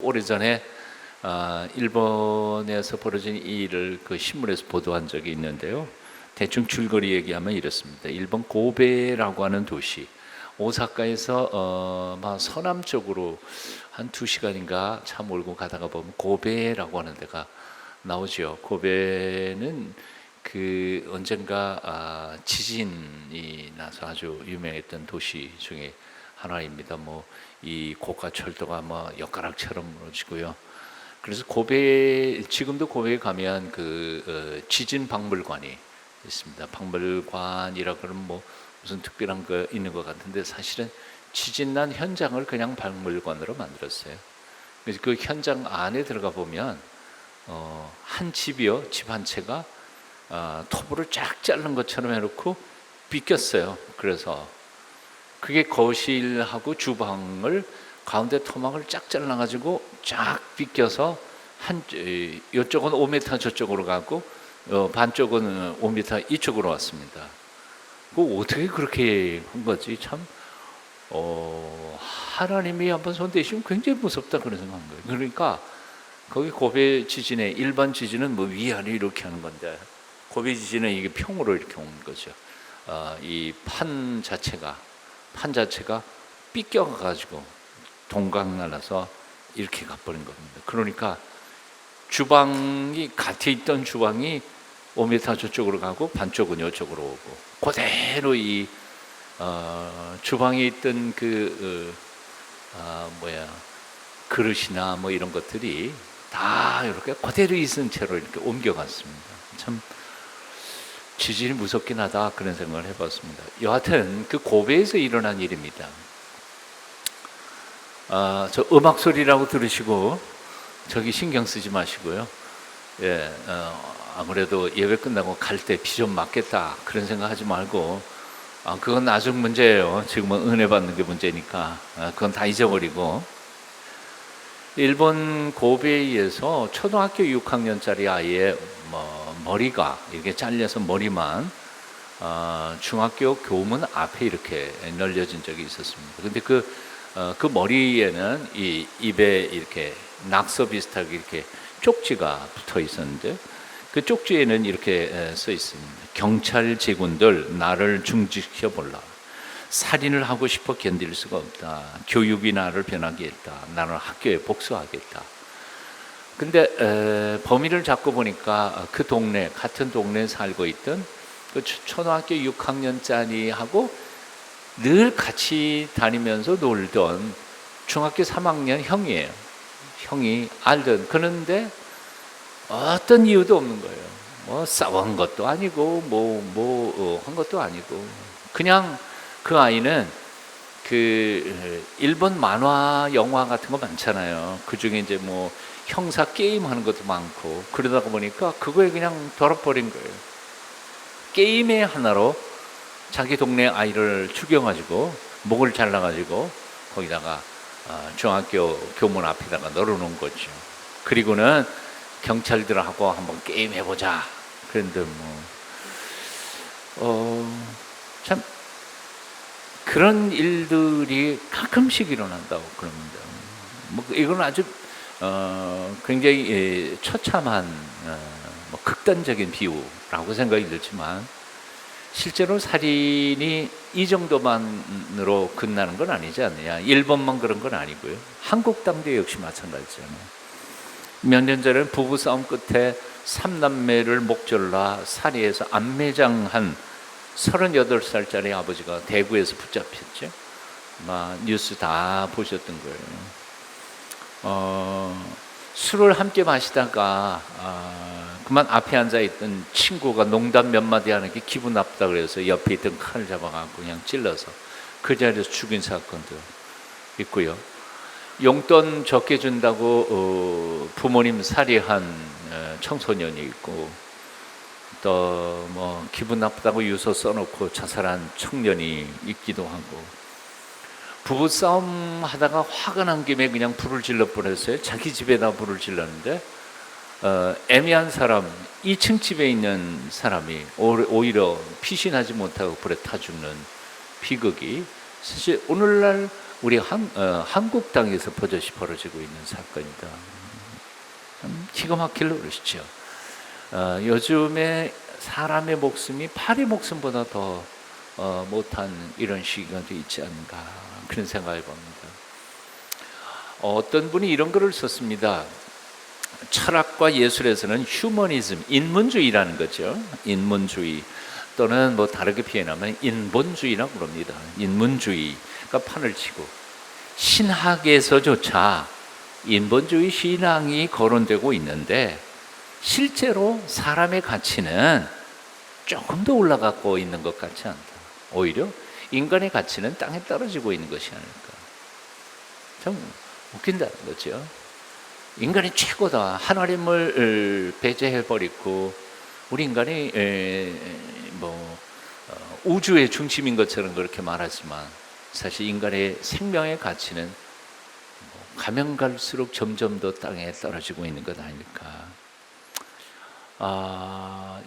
오래전에 일본에서 벌어진 이 일을 그 신문에서 보도한 적이 있는데요. 대충 줄거리 얘기하면 이렇습니다. 일본 고베라고 하는 도시, 오사카에서 막 서남쪽으로 한 2시간인가 차 몰고 가다가 보면 고베라고 하는 데가 나오죠. 고베는 그 언젠가 지진이 나서 아주 유명했던 도시 중에 하나입니다. 이 고가 철도가 엿가락처럼 무너지고요. 그래서 지금도 고베에 가면 지진 박물관이 있습니다. 박물관이라 그러면 무슨 특별한 거 있는 것 같은데 사실은 지진 난 현장을 그냥 박물관으로 만들었어요. 그래서 그 현장 안에 들어가 보면 한 집이요, 집 한 채가 톱으로 쫙 자른 것처럼 해놓고 빗겼어요. 그래서 그게 거실하고 주방을 가운데 토막을 쫙 잘라가지고 쫙 빗겨서 이쪽은 5m 저쪽으로 가고 반쪽은 5m 이쪽으로 왔습니다. 어떻게 그렇게 한 거지? 참 하나님이 한번 손대시면 굉장히 무섭다 그런 생각한 거예요. 그러니까 거기 고베 지진에 일반 지진은 위아래 이렇게 하는 건데 고베 지진은 이게 평으로 이렇게 오는 거죠. 이 판 자체가 삐껴가지고 동강 날아서 이렇게 가버린 겁니다. 그러니까 주방이 같이 있던 주방이 5m 저쪽으로 가고 반쪽은 이쪽으로 오고 그대로 이 주방에 있던 그릇이나 이런 것들이 다 이렇게 그대로 있은 채로 이렇게 옮겨갔습니다. 참 지진이 무섭긴 하다 그런 생각을 해봤습니다. 여하튼 그 고베에서 일어난 일입니다. 저 음악 소리라고 들으시고 저기 신경 쓰지 마시고요. 예, 아무래도 예배 끝나고 갈 때 비 좀 맞겠다 그런 생각하지 말고 그건 나중 문제예요. 지금은 은혜 받는 게 문제니까 그건 다 잊어버리고 일본 고베이에서 초등학교 6학년짜리 아이의 머리가 이렇게 잘려서 머리만 중학교 교문 앞에 이렇게 널려진 적이 있었습니다. 근데 그 머리에는 이 입에 이렇게 낙서 비슷하게 이렇게 쪽지가 붙어 있었는데 그 쪽지에는 이렇게 써 있습니다. 경찰 제군들 나를 중지시켜 볼라. 살인을 하고 싶어 견딜 수가 없다. 교육이 나를 변하게 했다. 나는 학교에 복수하겠다. 근데 범인을 잡고 보니까 같은 동네에 살고 있던 그 초등학교 6학년짜리하고 늘 같이 다니면서 놀던 중학교 3학년 형이에요. 형이 알던. 그런데 어떤 이유도 없는 거예요. 싸운 것도 아니고 한 것도 아니고 그냥 그 아이는 일본 만화 영화 같은 거 많잖아요. 그 중에 이제 형사 게임 하는 것도 많고 그러다가 보니까 그거에 그냥 덜어버린 거예요. 게임의 하나로 자기 동네 아이를 죽여가지고 목을 잘라가지고 거기다가 중학교 교문 앞에다가 널어놓은 거죠. 그리고는 경찰들하고 한번 게임 해보자. 그런데 참 그런 일들이 가끔씩 일어난다고 그럽니다. 이건 아주 굉장히 처참한 극단적인 비유라고 생각이 들지만 실제로 살인이 이 정도만으로 끝나는 건 아니지 않느냐. 일본만 그런 건 아니고요. 한국 당도 역시 마찬가지잖아요. 몇 년 전에 부부싸움 끝에 3남매를 목졸라 살해해서 안매장한 38살짜리 아버지가 대구에서 붙잡혔죠. 뉴스 다 보셨던 거예요. 술을 함께 마시다가 그만 앞에 앉아있던 친구가 농담 몇 마디 하는 게 기분 나쁘다 그래서 옆에 있던 칼을 잡아갖고 그냥 찔러서 그 자리에서 죽인 사건도 있고요. 용돈 적게 준다고 부모님 살해한 청소년이 있고 또 기분 나쁘다고 유서 써놓고 자살한 청년이 있기도 하고 부부싸움 하다가 화가 난 김에 그냥 불을 질러 버렸어요. 자기 집에다 불을 질렀는데 애매한 사람 2층 집에 있는 사람이 오히려 피신하지 못하고 불에 타 죽는 비극이 사실 오늘날 우리 한국 땅에서 버젓이 벌어지고 있는 사건이다. 기가 막힐 노릇이죠. 요즘에 사람의 목숨이 파리 목숨보다 더 못한 이런 시기가 있지 않은가 그런 생각을 봅니다. 어떤 분이 이런 글을 썼습니다. 철학과 예술에서는 휴머니즘, 인문주의라는 거죠. 인문주의 또는 뭐 다르게 표현하면 인본주의라고 그럽니다. 인문주의가 판을 치고 신학에서조차 인본주의 신앙이 거론되고 있는데 실제로 사람의 가치는 조금 더 올라가고 있는 것 같지 않다. 오히려 인간의 가치는 땅에 떨어지고 있는 것이 아닐까. 참 웃긴다는 거죠. 인간이 최고다. 하나님을 배제해버리고 우리 인간이 우주의 중심인 것처럼 그렇게 말하지만 사실 인간의 생명의 가치는 가면 갈수록 점점 더 땅에 떨어지고 있는 것 아닐까.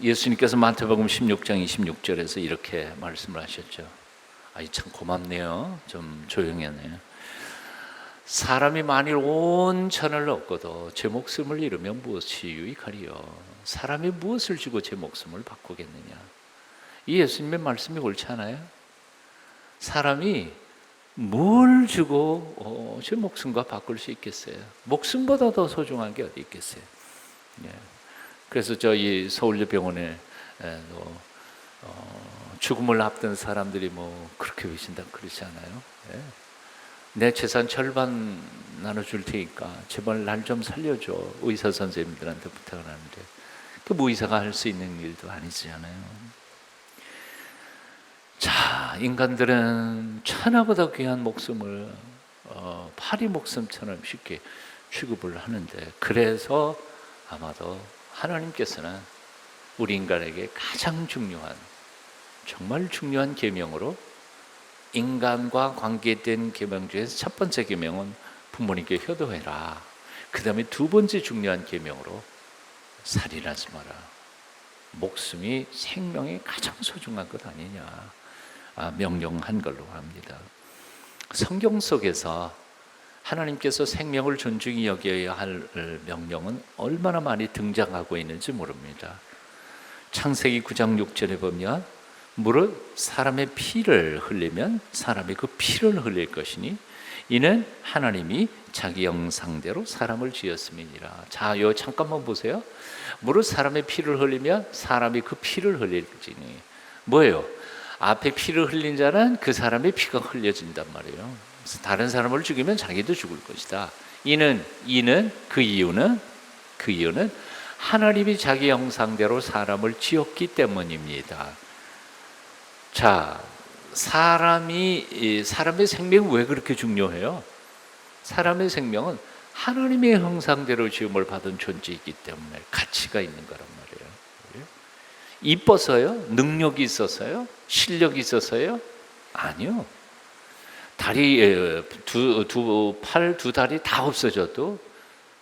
예수님께서 마태복음 16장 26절에서 이렇게 말씀을 하셨죠. 참 고맙네요. 좀 조용히 하네요. 사람이 만일 온 천을 얻고도 제 목숨을 잃으면 무엇이 유익하리요? 사람이 무엇을 주고 제 목숨을 바꾸겠느냐? 이 예수님의 말씀이 옳지 않아요? 사람이 뭘 주고 제 목숨과 바꿀 수 있겠어요? 목숨보다 더 소중한 게 어디 있겠어요? 그래서 저희 서울대병원에 죽음을 앞둔 사람들이 뭐 그렇게 계신다 그러지 않아요? 내 재산 절반 나눠줄 테니까 제발 날 좀 살려줘. 의사 선생님들한테 부탁을 하는데 그 의사가 할 수 있는 일도 아니잖아요. 자, 인간들은 천하보다 귀한 목숨을 파리 목숨처럼 쉽게 취급을 하는데 그래서 아마도 하나님께서는 우리 인간에게 가장 중요한 정말 중요한 계명으로 인간과 관계된 계명 중에서 첫 번째 계명은 부모님께 효도해라. 그 다음에 두 번째 중요한 계명으로 살인하지 마라. 목숨이 생명이 가장 소중한 것 아니냐 명령한 걸로 합니다. 성경 속에서 하나님께서 생명을 존중히 여겨야 할 명령은 얼마나 많이 등장하고 있는지 모릅니다. 창세기 9장 6절에 보면 무릇 사람의 피를 흘리면 사람이 그 피를 흘릴 것이니 이는 하나님이 자기 형상대로 사람을 지었음이니라. 자, 요 잠깐만 보세요. 무릇 사람의 피를 흘리면 사람이 그 피를 흘릴지니 뭐예요? 앞에 피를 흘린 자는 그 사람의 피가 흘려진단 말이에요. 다른 사람을 죽이면 자기도 죽을 것이다. 이는 그 이유는 하나님이 자기 형상대로 사람을 지었기 때문입니다. 자, 사람의 생명은 왜 그렇게 중요해요? 사람의 생명은 하나님의 형상대로 지음을 받은 존재이기 때문에 가치가 있는 거란 말이에요. 이뻐서요? 능력이 있어서요? 실력이 있어서요? 아니요. 다리 두 팔, 두 다리 다 없어져도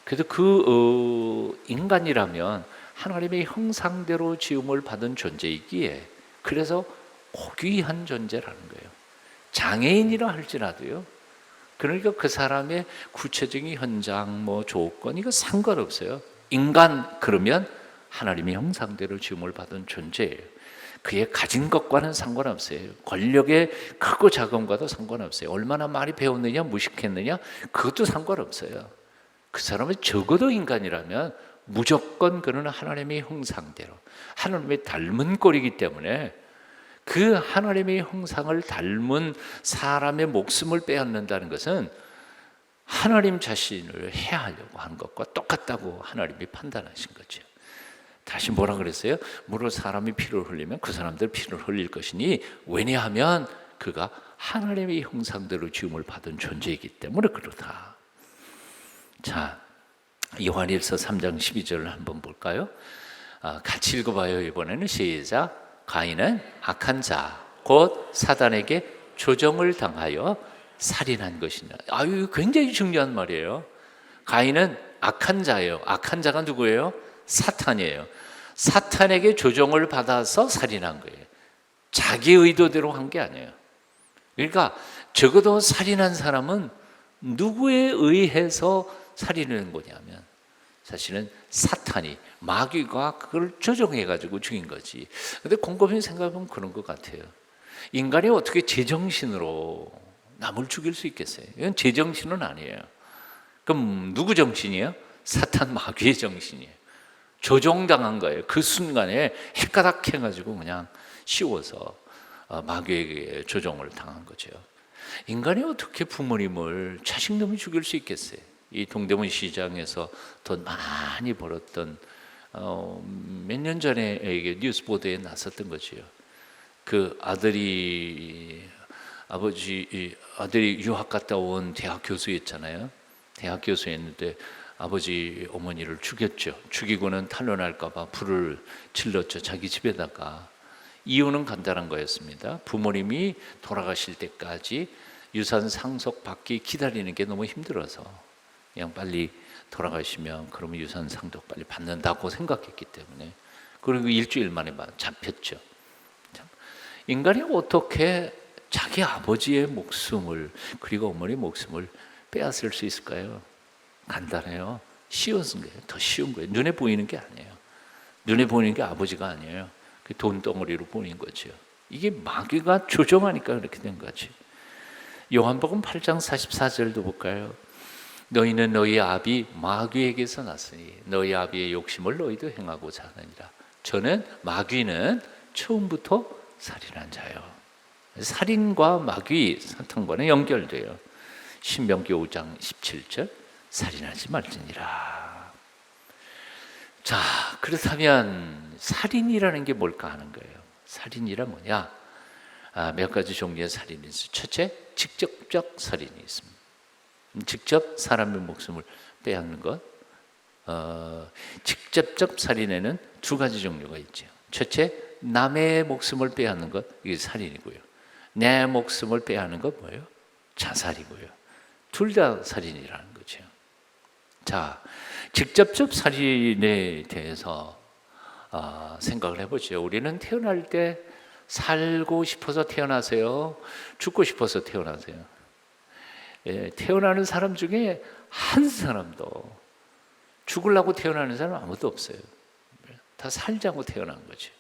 그래도 그 인간이라면 하나님의 형상대로 지음을 받은 존재이기에 그래서 고귀한 존재라는 거예요. 장애인이라 할지라도요. 그러니까 그 사람의 구체적인 현장, 조건 이거 상관없어요. 인간 그러면 하나님의 형상대로 지음을 받은 존재예요. 그의 가진 것과는 상관없어요. 권력의 크고 작음과도 상관없어요. 얼마나 많이 배웠느냐, 무식했느냐 그것도 상관없어요. 그 사람은 적어도 인간이라면 무조건 그는 하나님의 형상대로 하나님의 닮은 꼴이기 때문에 그 하나님의 형상을 닮은 사람의 목숨을 빼앗는다는 것은 하나님 자신을 해하려고 한 것과 똑같다고 하나님이 판단하신 거죠. 다시 뭐라 그랬어요? 무릇 사람이 피를 흘리면 그 사람들 피를 흘릴 것이니 왜냐하면 그가 하나님의 형상대로 지음을 받은 존재이기 때문에 그렇다. 자, 요한일서 3장 12절을 한번 볼까요? 같이 읽어봐요. 이번에는 시작. 가인은 악한 자, 곧 사단에게 조정을 당하여 살인한 것이냐. 이거 굉장히 중요한 말이에요. 가인은 악한 자예요. 악한 자가 누구예요? 사탄이에요. 사탄에게 조정을 받아서 살인한 거예요. 자기 의도대로 한 게 아니에요. 그러니까 적어도 살인한 사람은 누구에 의해서 살인한 거냐면 사실은 사탄이, 마귀가 그걸 조종해가지고 죽인 거지. 근데 곰곰이 생각해보면 그런 것 같아요. 인간이 어떻게 제정신으로 남을 죽일 수 있겠어요? 이건 제정신은 아니에요. 그럼 누구 정신이에요? 사탄, 마귀의 정신이에요. 조종당한 거예요. 그 순간에 헷가닥 해가지고 그냥 씌워서 마귀에게 조종을 당한 거죠. 인간이 어떻게 부모님을 자식놈이 죽일 수 있겠어요? 이 동대문 시장에서 돈 많이 벌었던 몇 년 전에 이게 뉴스 보도에 났었던 거지요. 그 아들이 유학 갔다 온 대학 교수였잖아요. 대학 교수였는데 아버지 어머니를 죽였죠. 죽이고는 탄론할까 봐 불을 질렀죠. 자기 집에다가. 이유는 간단한 거였습니다. 부모님이 돌아가실 때까지 유산 상속 받기 기다리는 게 너무 힘들어서 그냥 빨리 돌아가시면 그러면 유산 상속 빨리 받는다고 생각했기 때문에, 그리고 일주일 만에 잡혔죠. 인간이 어떻게 자기 아버지의 목숨을 그리고 어머니 목숨을 빼앗을 수 있을까요? 간단해요. 쉬운 거예요. 더 쉬운 거예요. 눈에 보이는 게 아니에요. 눈에 보이는 게 아버지가 아니에요. 그 돈덩어리로 보이는 거죠. 이게 마귀가 조종하니까 그렇게 된 거지. 요한복음 8장 44절도 볼까요? 너희는 너희 아비 마귀에게서 났으니 너희 아비의 욕심을 너희도 행하고자 하느니라. 저는 마귀는 처음부터 살인한 자요. 살인과 마귀, 사탄과는 연결돼요. 신명기 5장 17절 살인하지 말지니라. 자, 그렇다면 살인이라는 게 뭘까 하는 거예요. 살인이란 뭐냐? 몇 가지 종류의 살인이 있어요. 첫째, 직접적 살인이 있습니다. 직접 사람의 목숨을 빼앗는 것. 직접적 살인에는 두 가지 종류가 있죠. 첫째, 남의 목숨을 빼앗는 것, 이게 살인이고요. 내 목숨을 빼앗는 것 뭐예요? 자살이고요. 둘 다 살인이라는 거죠. 자, 직접적 살인에 대해서 생각을 해보죠. 우리는 태어날 때 살고 싶어서 태어나세요? 죽고 싶어서 태어나세요? 예, 태어나는 사람 중에 한 사람도 죽으려고 태어나는 사람 아무도 없어요. 다 살자고 태어난 거죠.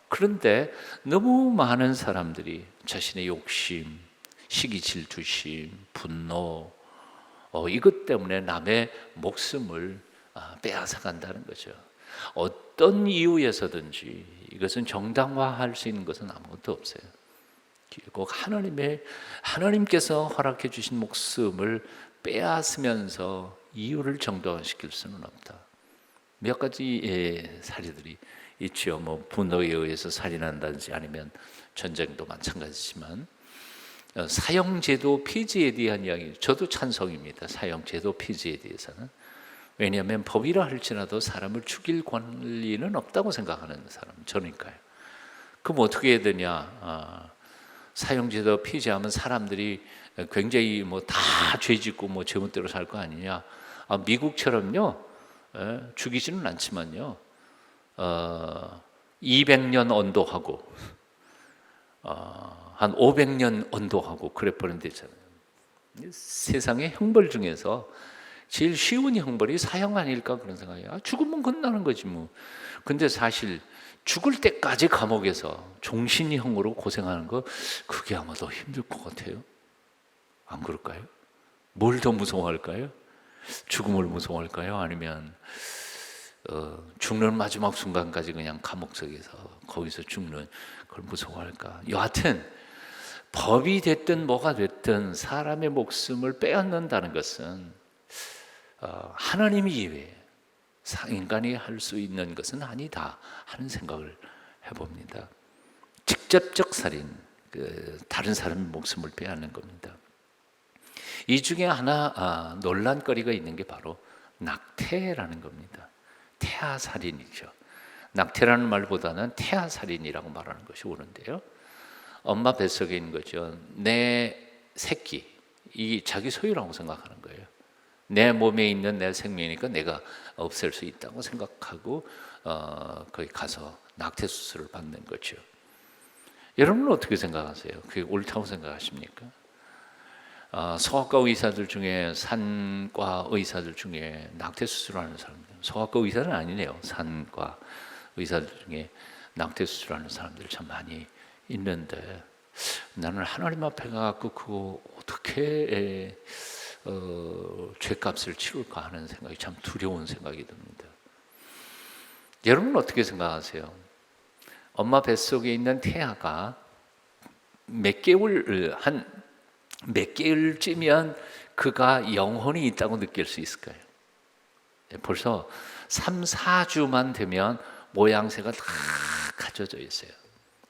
그런데 너무 많은 사람들이 자신의 욕심, 시기 질투심, 분노, 이것 때문에 남의 목숨을 빼앗아 간다는 거죠. 어떤 이유에서든지 이것은 정당화할 수 있는 것은 아무것도 없어요. 결국 하나님께서 허락해 주신 목숨을 빼앗으면서 이유를 정당화시킬 수는 없다. 몇 가지 사례들이 있죠. 뭐 분노에 의해서 살인한다든지 아니면 전쟁도 마찬가지지만 사형제도 폐지에 대한 이야기, 저도 찬성입니다. 사형제도 폐지에 대해서는. 왜냐하면 법이라 할지라도 사람을 죽일 권리는 없다고 생각하는 사람 저니까요. 그럼 어떻게 해야 되냐? 사형제도 폐지하면 사람들이 굉장히 뭐 다 죄짓고 뭐 제멋대로 살 거 아니냐? 미국처럼요, 죽이지는 않지만요, 200년 언도하고 한 500년 언도하고 그래 버린 데잖아요. 세상의 형벌 중에서 제일 쉬운 형벌이 사형 아닐까 그런 생각이에요. 죽으면 끝나는 거지 뭐. 근데 사실 죽을 때까지 감옥에서 종신형으로 고생하는 거, 그게 아마 더 힘들 것 같아요. 안 그럴까요? 뭘 더 무서워할까요? 죽음을 무서워할까요? 아니면 죽는 마지막 순간까지 그냥 감옥 속에서 거기서 죽는 걸 무서워할까? 여하튼 법이 됐든 뭐가 됐든 사람의 목숨을 빼앗는다는 것은 하나님이 이외에 인간이 할 수 있는 것은 아니다 하는 생각을 해봅니다. 직접적 살인, 다른 사람의 목숨을 빼앗는 겁니다. 이 중에 하나 논란거리가 있는 게 바로 낙태라는 겁니다. 태아살인이죠. 낙태라는 말보다는 태아살인이라고 말하는 것이 옳은데요. 엄마 뱃속에 있는 거죠. 내 새끼, 이 자기 소유라고 생각하는 거예요. 내 몸에 있는 내 생명이니까 내가 없앨 수 있다고 생각하고 거기 가서 낙태 수술을 받는 거죠. 여러분은 어떻게 생각하세요? 그게 옳다고 생각하십니까? 소아과 의사들 중에, 산과 의사들 중에 낙태 수술하는 사람들, 소아과 의사는 아니네요. 산과 의사들 중에 낙태 수술하는 사람들 참 많이 있는데, 나는 하나님 앞에 가고 그거 어떻게 죄값을 치룰까 하는 생각이 참 두려운 생각이 듭니다. 여러분은 어떻게 생각하세요? 엄마 뱃속에 있는 태아가 몇 개월쯤이면 그가 영혼이 있다고 느낄 수 있을까요? 벌써 3, 4주만 되면 모양새가 다 갖춰져 있어요.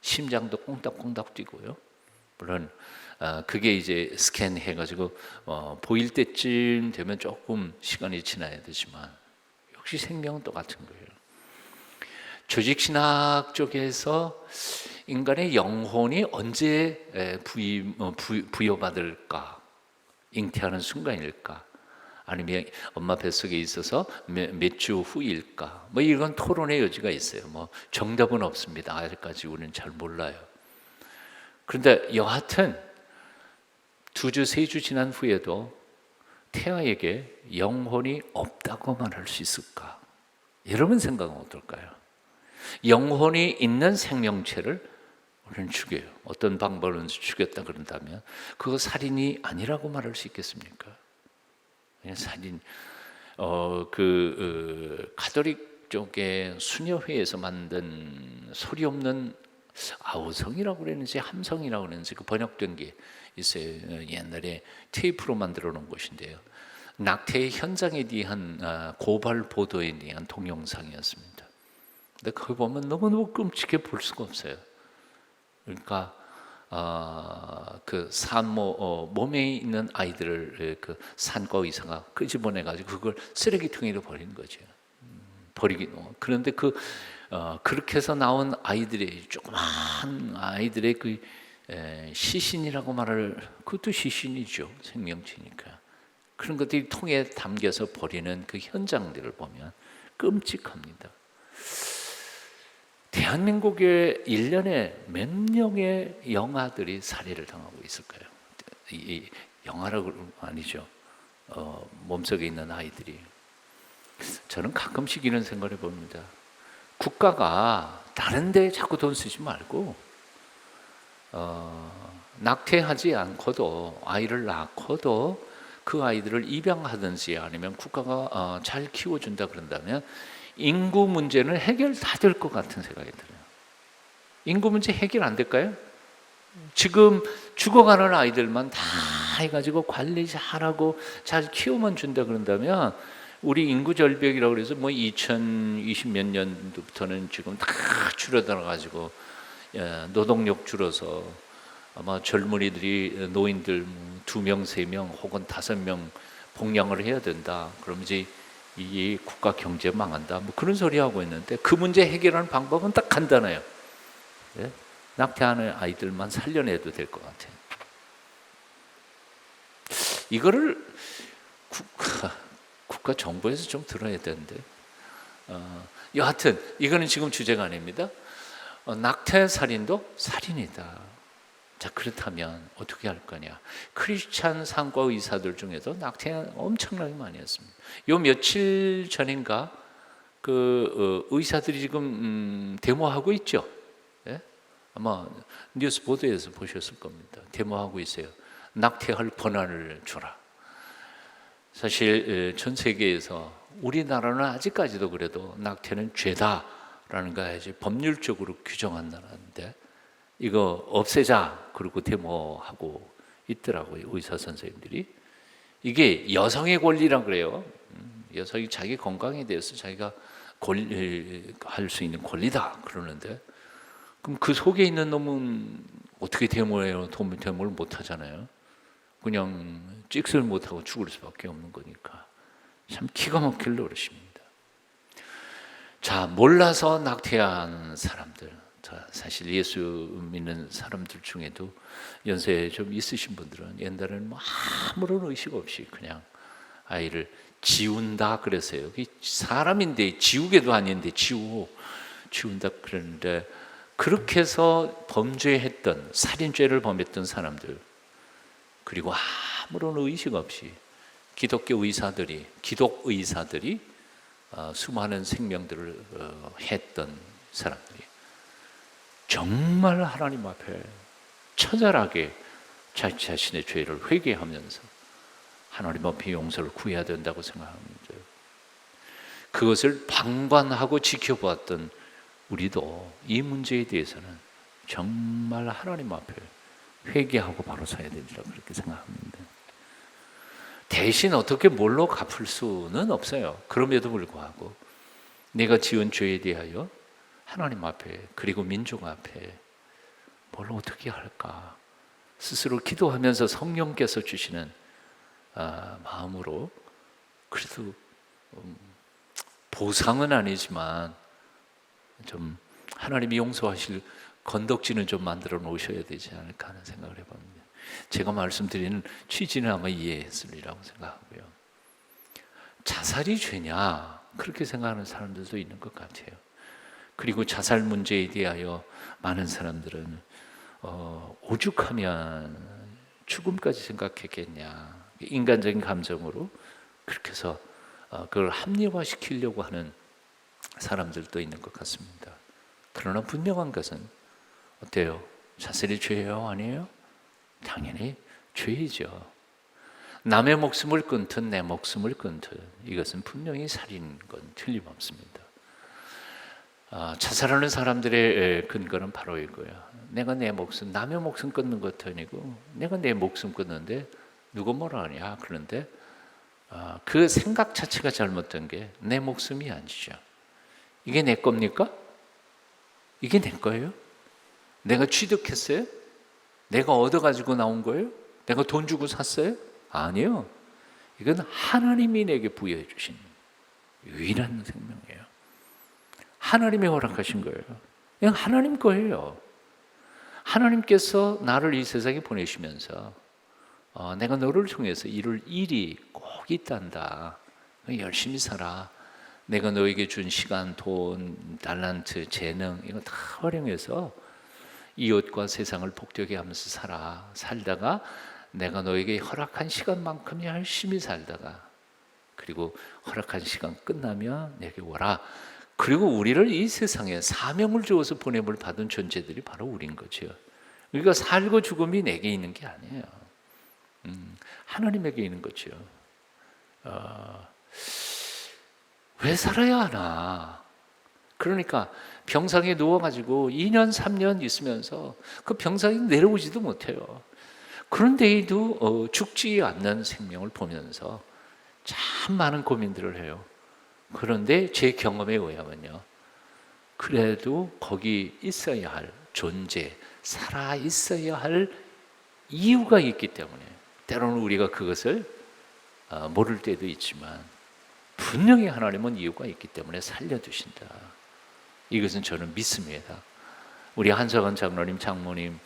심장도 꽁닥꽁닥 뛰고요. 물론 그게 이제 스캔해가지고 보일 때쯤 되면 조금 시간이 지나야 되지만 역시 생명은 똑같은 거예요. 조직신학 쪽에서 인간의 영혼이 언제 부여받을까? 잉태하는 순간일까? 아니면 엄마 뱃속에 있어서 몇 주 후일까? 뭐 이건 토론의 여지가 있어요. 뭐 정답은 없습니다. 아직까지 우리는 잘 몰라요. 그런데 여하튼 2주, 3주 지난 후에도 태아에게 영혼이 없다고 말할 수 있을까? 여러분 생각은 어떨까요? 영혼이 있는 생명체를 우리는 죽여요. 어떤 방법으로 죽였다 그런다면 그거 살인이 아니라고 말할 수 있겠습니까? 살인, 가톨릭 쪽에 수녀회에서 만든 소리 없는 아우성이라고 그랬는지 함성이라고 그랬는지 그 번역된 게 있어요. 옛날에 테이프로 만들어 놓은 것인데요. 낙태의 현장에 대한 고발 보도에 대한 동영상이었습니다. 근데 그거 보면 너무너무 끔찍해 볼 수가 없어요. 그러니까 그 산모 몸에 있는 아이들을 그 산과 의사가 끄집어내 가지고 그걸 쓰레기통에도 버리는 거죠. 그런데 그렇게 해서 나온 아이들의 조그만 아이들의 그 시신이라고 말할, 그것도 시신이죠. 생명체니까. 그런 것들이 통에 담겨서 버리는 그 현장들을 보면 끔찍합니다. 대한민국에 1년에 몇 명의 영아들이 살해를 당하고 있을까요? 이 영아라고 아니죠. 몸속에 있는 아이들이. 저는 가끔씩 이런 생각을 해봅니다. 국가가 다른 데에 자꾸 돈 쓰지 말고 낙태하지 않고도 아이를 낳고도 그 아이들을 입양하든지 아니면 국가가 잘 키워준다 그런다면 인구 문제는 해결 다 될 것 같은 생각이 들어요. 인구 문제 해결 안 될까요? 지금 죽어가는 아이들만 다 해가지고 관리 잘하고 잘 키우면 준다 그런다면 우리 인구 절벽이라고 그래서 뭐 2020 몇 년도부터는 지금 다 줄어들어가지고 노동력 줄어서 아마 젊은이들이 노인들 2명, 3명 혹은 5명 복양을 해야 된다. 그럼 이제 이 국가 경제 망한다. 뭐 그런 소리 하고 있는데 그 문제 해결하는 방법은 딱 간단해요. 네? 낙태하는 아이들만 살려내도 될 것 같아요. 이거를 국가 정부에서 좀 들어야 되는데. 여하튼 이거는 지금 주제가 아닙니다. 낙태 살인도 살인이다. 자, 그렇다면 어떻게 할 거냐? 크리스찬 상과 의사들 중에도 낙태 엄청나게 많이 했습니다. 요 며칠 전인가 그 의사들이 지금 데모하고 있죠. 네? 아마 뉴스 보도에서 보셨을 겁니다. 데모하고 있어요. 낙태할 권한을 줘라. 사실 전 세계에서 우리나라는 아직까지도 그래도 낙태는 죄다라는 거 이제 법률적으로 규정한 나라인데 이거 없애자 그러고 데모하고 있더라고요. 의사 선생님들이. 이게 여성의 권리란 그래요. 여성이 자기 건강에 대해서 자기가 할 수 있는 권리다 그러는데 그럼 그 속에 있는 놈은 어떻게 데모해요? 데모를 못 하잖아요. 그냥 찍소리 못하고 죽을 수밖에 없는 거니까 참 기가 막힐 노릇입니다. 자, 몰라서 낙태한 사람들, 사실 예수 믿는 사람들 중에도 연세 좀 있으신 분들은 옛날에는 뭐 아무런 의식 없이 그냥 아이를 지운다 그랬어요. 사람인데 지우개도 아닌데 지운다 그랬는데 그렇게 해서 범죄했던, 살인죄를 범했던 사람들, 그리고 아무런 의식 없이 기독교 의사들이, 기독 의사들이 수많은 생명들을 했던 사람들이 정말 하나님 앞에 처절하게 자기 자신의 죄를 회개하면서 하나님 앞에 용서를 구해야 된다고 생각합니다. 그것을 방관하고 지켜보았던 우리도 이 문제에 대해서는 정말 하나님 앞에 회개하고 바로 서야 된다고 그렇게 생각합니다. 대신 어떻게 뭘로 갚을 수는 없어요. 그럼에도 불구하고 내가 지은 죄에 대하여 하나님 앞에, 그리고 민족 앞에 뭘 어떻게 할까 스스로 기도하면서 성령께서 주시는 마음으로, 그래도 보상은 아니지만 좀 하나님이 용서하실 건덕지는 좀 만들어 놓으셔야 되지 않을까 하는 생각을 해봅니다. 제가 말씀드리는 취지는 아마 이해했으리라고 생각하고요. 자살이 죄냐 그렇게 생각하는 사람들도 있는 것 같아요. 그리고 자살 문제에 대하여 많은 사람들은 오죽하면 죽음까지 생각했겠냐, 인간적인 감정으로 그렇게 해서 그걸 합리화시키려고 하는 사람들도 있는 것 같습니다. 그러나 분명한 것은 어때요? 자살이 죄예요? 아니에요? 당연히 죄이죠. 남의 목숨을 끊든 내 목숨을 끊든 이것은 분명히 살인인 건 틀림없습니다. 자살하는 사람들의 근거는 바로 이거야. 내가 내 목숨, 남의 목숨 끊는 것도 아니고 내가 내 목숨 끊는데 누가 뭐라 하냐. 그런데 그 생각 자체가 잘못된 게 내 목숨이 아니죠. 이게 내 겁니까? 이게 내 거예요? 내가 취득했어요? 내가 얻어가지고 나온 거예요? 내가 돈 주고 샀어요? 아니요. 이건 하나님이 내게 부여해 주신 유일한 생명이에요. 하나님이 허락하신 거예요. 그냥 하나님 거예요. 하나님께서 나를 이 세상에 보내시면서 내가 너를 통해서 이룰 일이 꼭 있단다. 열심히 살아. 내가 너에게 준 시간, 돈, 달란트, 재능 이거 다 활용해서 이웃과 세상을 복되게 하면서 살아. 살다가 내가 너에게 허락한 시간만큼 열심히 살다가 그리고 허락한 시간 끝나면 내게 오라. 그리고 우리를 이 세상에 사명을 주어서 보냄을 받은 존재들이 바로 우리인 거죠. 그러니까 살고 죽음이 내게 있는 게 아니에요. 하나님에게 있는 거죠. 왜 살아야 하나? 그러니까 병상에 누워가지고 2년, 3년 있으면서 그 병상이 내려오지도 못해요. 그런데도 죽지 않는 생명을 보면서 참 많은 고민들을 해요. 그런데 제 경험에 의하면요, 그래도 거기 있어야 할 존재, 살아 있어야 할 이유가 있기 때문에 때로는 우리가 그것을 모를 때도 있지만 분명히 하나님은 이유가 있기 때문에 살려두신다. 이것은 저는 믿습니다. 우리 한석원 장로님, 장모님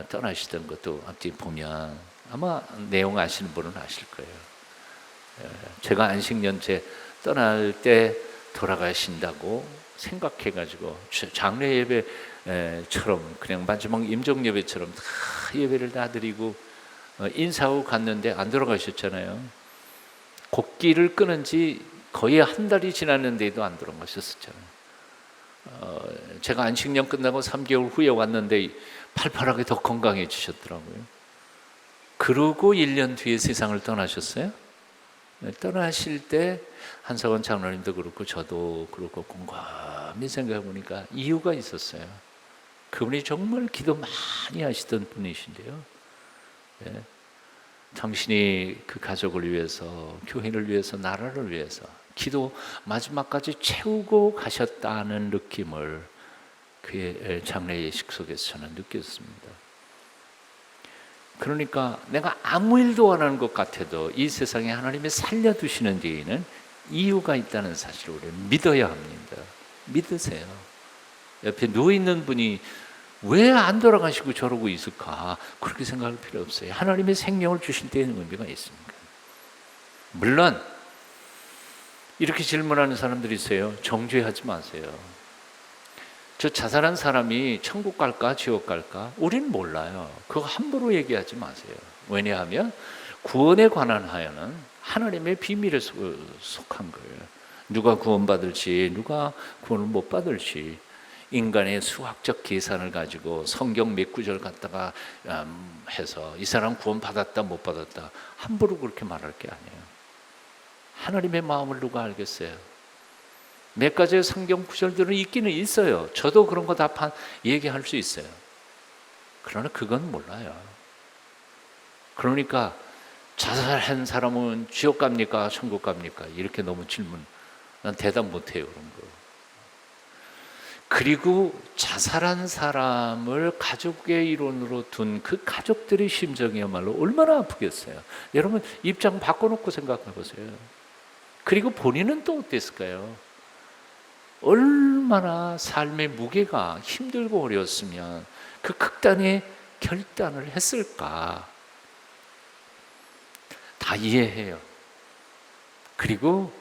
떠나시던 것도 앞뒤 보면 아마 내용 아시는 분은 아실 거예요. 제가 안식년째 떠날 때 돌아가신다고 생각해가지고 장례 예배처럼 그냥 마지막 임종 예배처럼 다 예배를 다 드리고 인사하고 갔는데 안 돌아가셨잖아요. 곡기를 끊은 지 거의 한 달이 지났는데도 안 돌아가셨었잖아요. 제가 안식년 끝나고 3개월 후에 왔는데 팔팔하게 더 건강해지셨더라고요. 그러고 1년 뒤에 세상을 떠나셨어요. 떠나실 때 한석원 장로님도 그렇고 저도 그렇고 곰곰이 생각해 보니까 이유가 있었어요. 그분이 정말 기도 많이 하시던 분이신데요. 네. 당신이 그 가족을 위해서, 교회를 위해서, 나라를 위해서 기도 마지막까지 채우고 가셨다는 느낌을 그의 장례 예식 속에서 저는 느꼈습니다. 그러니까 내가 아무 일도 안 하는 것 같아도 이 세상에 하나님이 살려두시는 데에는 이유가 있다는 사실을 우리는 믿어야 합니다. 믿으세요. 옆에 누워있는 분이 왜 안 돌아가시고 저러고 있을까? 그렇게 생각할 필요 없어요. 하나님의 생명을 주실 때에는 의미가 있습니다. 물론 이렇게 질문하는 사람들이 있어요. 정죄하지 마세요. 저 자살한 사람이 천국 갈까 지옥 갈까? 우리는 몰라요. 그거 함부로 얘기하지 마세요. 왜냐하면 구원에 관한 하여는 하나님의 비밀에 속한 거예요. 누가 구원받을지 누가 구원을 못 받을지 인간의 수학적 계산을 가지고 성경 몇 구절 갖다가 해서 이 사람 구원받았다 못 받았다 함부로 그렇게 말할 게 아니에요. 하나님의 마음을 누가 알겠어요? 몇 가지의 성경 구절들은 있기는 있어요. 저도 그런 거 다 얘기할 수 있어요. 그러나 그건 몰라요. 그러니까 자살한 사람은 지옥 갑니까? 천국 갑니까? 이렇게 너무 질문. 난 대답 못해요, 그런 거. 그리고 자살한 사람을 가족의 일원으로 둔 그 가족들의 심정이야말로 얼마나 아프겠어요. 여러분 입장 바꿔놓고 생각해 보세요. 그리고 본인은 또 어땠을까요? 얼마나 삶의 무게가 힘들고 어려웠으면 그 극단의 결단을 했을까? 다 이해해요. 그리고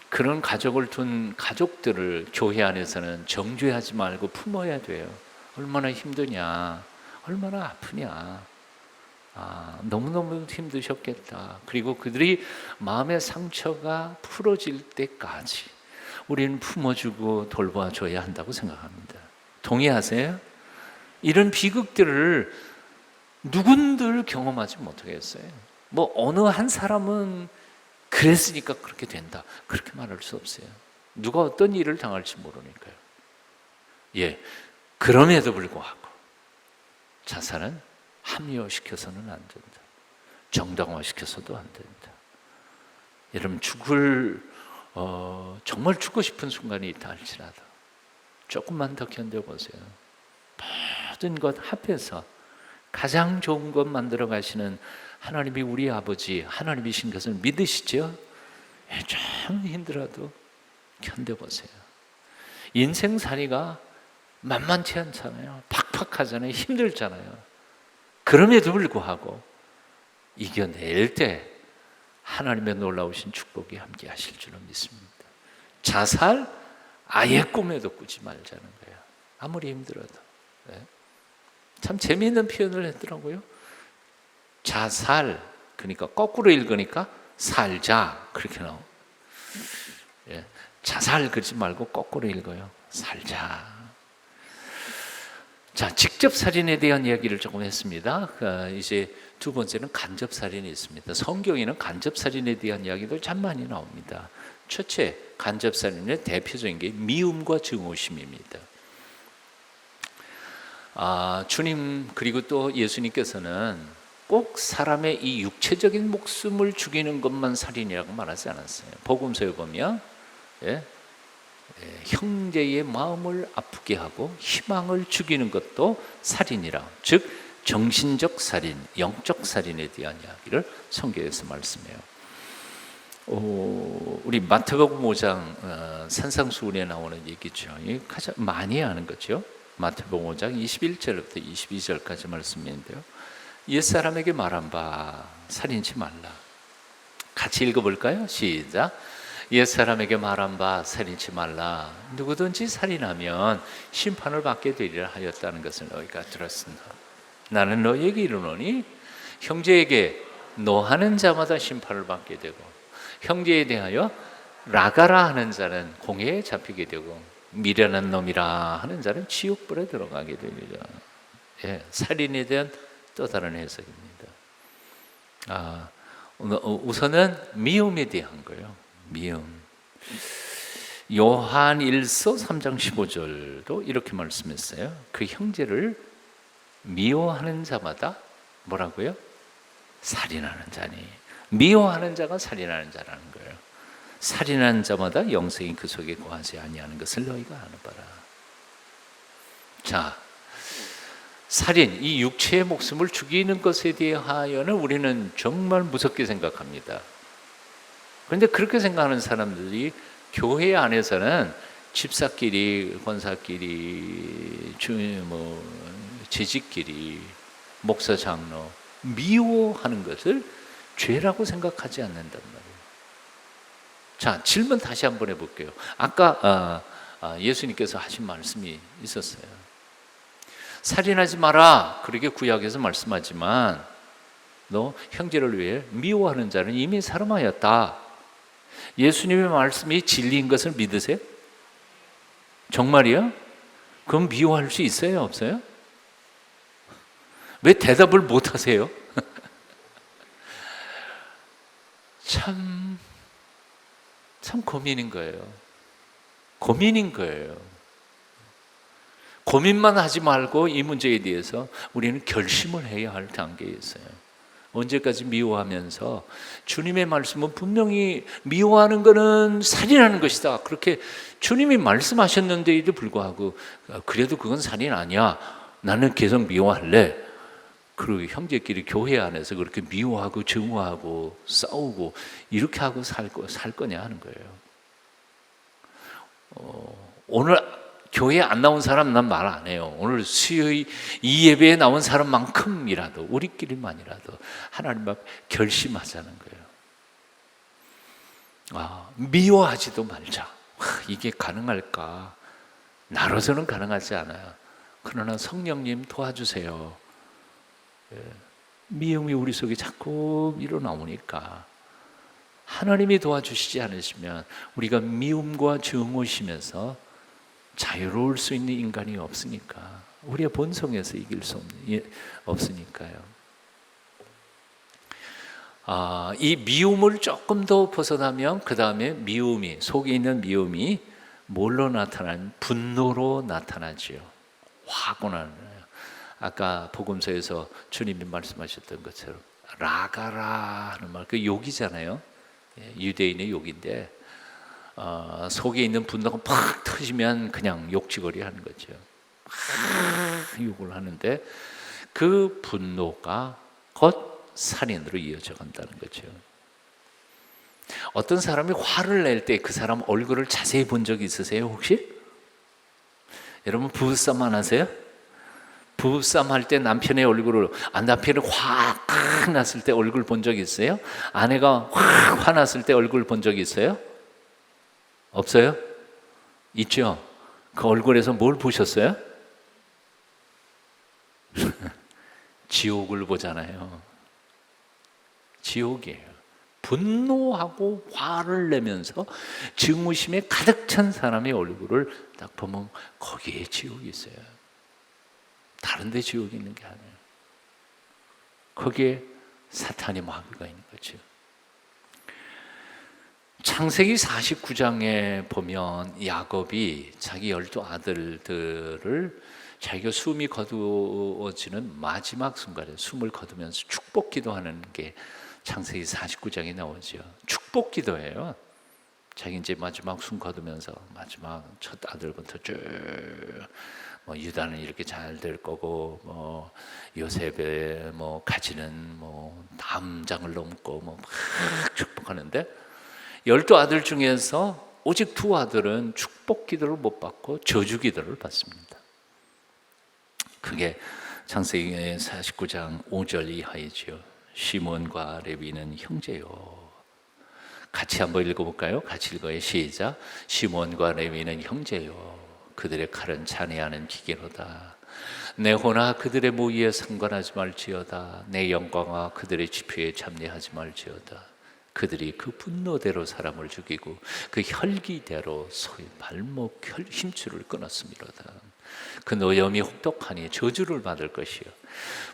그런 가족을 둔 가족들을 교회 안에서는 정죄하지 말고 품어야 돼요. 얼마나 힘드냐, 얼마나 아프냐. 너무너무 힘드셨겠다. 그리고 그들이 마음의 상처가 풀어질 때까지 우리는 품어주고 돌봐줘야 한다고 생각합니다. 동의하세요? 이런 비극들을 누군들 경험하지 못하겠어요. 뭐 어느 한 사람은 그랬으니까 그렇게 된다 그렇게 말할 수 없어요. 누가 어떤 일을 당할지 모르니까요. 예, 그럼에도 불구하고 자살은 합리화시켜서는 안 된다. 정당화시켜서도 안 된다. 여러분 정말 죽고 싶은 순간이 있다 할지라도 조금만 더 견뎌보세요. 모든 것 합해서 가장 좋은 것 만들어 가시는 하나님이 우리 아버지 하나님이신 것을 믿으시죠? 좀 힘들어도 견뎌보세요. 인생살이가 만만치 않잖아요. 팍팍하잖아요. 힘들잖아요. 그럼에도 불구하고 이겨낼 때 하나님의 놀라우신 축복이 함께 하실 줄로 믿습니다. 자살 아예 꿈에도 꾸지 말자는 거예요. 아무리 힘들어도. 네. 참 재미있는 표현을 했더라고요. 자살, 그러니까 거꾸로 읽으니까 살자 그렇게 나와요. 예, 자살 그러지 말고 거꾸로 읽어요. 살자. 자, 직접 살인에 대한 이야기를 조금 했습니다. 이제 두 번째는 간접 살인이 있습니다. 성경에는 간접 살인에 대한 이야기도 참 많이 나옵니다. 첫째, 간접 살인의 대표적인 게 미움과 증오심입니다. 주님 그리고 또 예수님께서는 꼭 사람의 이 육체적인 목숨을 죽이는 것만 살인이라고 말하지 않았어요. 복음서에 보면 형제의 마음을 아프게 하고 희망을 죽이는 것도 살인이라, 즉 정신적 살인, 영적 살인에 대한 이야기를 성경에서 말씀해요. 우리 마태복음 5장 산상수훈에 나오는 얘기죠. 가장 많이 아는 거죠. 마태복음 5장 21절부터 22절까지 말씀인데요. 옛사람에게 말한 바 살인치 말라. 같이 읽어볼까요? 시작. 옛사람에게 말한 바 살인치 말라. 누구든지 살인하면 심판을 받게 되리라 하였다는 것을 너희가 들었으나 나는 너희에게 이르노니 형제에게 노하는 자마다 심판을 받게 되고 형제에 대하여 라가라 하는 자는 공회에 잡히게 되고 미련한 놈이라 하는 자는 지옥불에 들어가게 되리라. 살인에 대한 또 다른 해석입니다. 우선은 미움에 대한 거예요. 미움. 요한 1서 3장 15절도 이렇게 말씀했어요. 그 형제를 미워하는 자마다 뭐라고요? 살인하는 자니. 미워하는 자가 살인하는 자라는 거예요. 살인하는 자마다 영생이 그 속에 거하지 아니하는 것을 너희가 아는 바라. 자, 살인, 이 육체의 목숨을 죽이는 것에 대하여는 우리는 정말 무섭게 생각합니다. 그런데 그렇게 생각하는 사람들이 교회 안에서는 집사끼리, 권사끼리, 재직끼리, 목사, 장로 미워하는 것을 죄라고 생각하지 않는단 말이에요. 자, 질문 다시 한번 해볼게요. 아까 예수님께서 하신 말씀이 있었어요. 살인하지 마라, 그렇게 구약에서 말씀하지만 너 형제를 위해 미워하는 자는 이미 사람하였다. 예수님의 말씀이 진리인 것을 믿으세요? 정말이요? 그럼 미워할 수 있어요, 없어요? 왜 대답을 못 하세요? 참 고민인 거예요. 고민인 거예요. 고민만 하지 말고 이 문제에 대해서 우리는 결심을 해야 할 단계에 있어요. 언제까지 미워하면서 주님의 말씀은 분명히 미워하는 것은 살인하는 것이다, 그렇게 주님이 말씀하셨는데도 불구하고 그래도 그건 살인 아니야, 나는 계속 미워할래, 그리고 형제끼리 교회 안에서 그렇게 미워하고 증오하고 싸우고 이렇게 하고 살 거냐 하는 거예요. 오늘 교회에 안 나온 사람 난 말 안 해요. 오늘 수요일 이 예배에 나온 사람만큼이라도 우리끼리만이라도 하나님 앞 결심하자는 거예요. 미워하지도 말자. 이게 가능할까? 나로서는 가능하지 않아요. 그러나 성령님 도와주세요. 미움이 우리 속에 자꾸 일어나오니까 하나님이 도와주시지 않으시면 우리가 미움과 증오심에서 자유로울 수 있는 인간이 없으니까, 우리의 본성에서 이길 수 없으니까요. 이 미움을 조금 더 벗어나면 그 다음에 미움이, 속에 있는 미움이 뭘로 나타나는? 분노로 나타나지요. 화가 나는 거예요. 아까 복음서에서 주님이 말씀하셨던 것처럼 라가라 하는 말, 그 욕이잖아요. 유대인의 욕인데 속에 있는 분노가 팍 터지면 그냥 욕지거리 하는 거죠. 막 욕을 하는데 그 분노가 곧 살인으로 이어져 간다는 거죠. 어떤 사람이 화를 낼 때 그 사람 얼굴을 자세히 본 적 있으세요 혹시? 여러분 부부싸움 안 하세요? 부부싸움 할 때 남편의 얼굴을, 남편이 확 났을 때 얼굴 본 적 있어요? 아내가 확 화났을 때 얼굴 본 적 있어요? 없어요? 있죠? 그 얼굴에서 뭘 보셨어요? 지옥을 보잖아요. 지옥이에요. 분노하고 화를 내면서 증오심에 가득 찬 사람의 얼굴을 딱 보면 거기에 지옥이 있어요. 다른 데 지옥이 있는 게 아니에요. 거기에 사탄의 마귀가 있는 거죠. 창세기 49장에 보면 야곱이 자기 12 아들들을 자기가 숨이 거두어지는 마지막 순간에 숨을 거두면서 축복 기도하는 게 창세기 49장에 나오죠. 축복 기도예요. 자기 이제 마지막 숨 거두면서 마지막 첫 아들부터 쭉 유다는 이렇게 잘 될 거고, 요셉의 가지는 담장을 넘고 막 축복하는데 12 아들 중에서 오직 2 아들은 축복 기도를 못 받고 저주 기도를 받습니다. 그게 창세기 49장 5절 이하이지요. 시몬과 레위는 형제요. 같이 한번 읽어볼까요? 같이 읽어요. 시작. 시몬과 레위는 형제요. 그들의 칼은 잔해하는 기계로다. 내 호나 그들의 모의에 상관하지 말지어다. 내 영광아 그들의 지표에 참여하지 말지어다. 그들이 그 분노대로 사람을 죽이고 그 혈기대로 소의 발목 힘줄을 끊었음이로다. 그 노염이 혹독하니 저주를 받을 것이요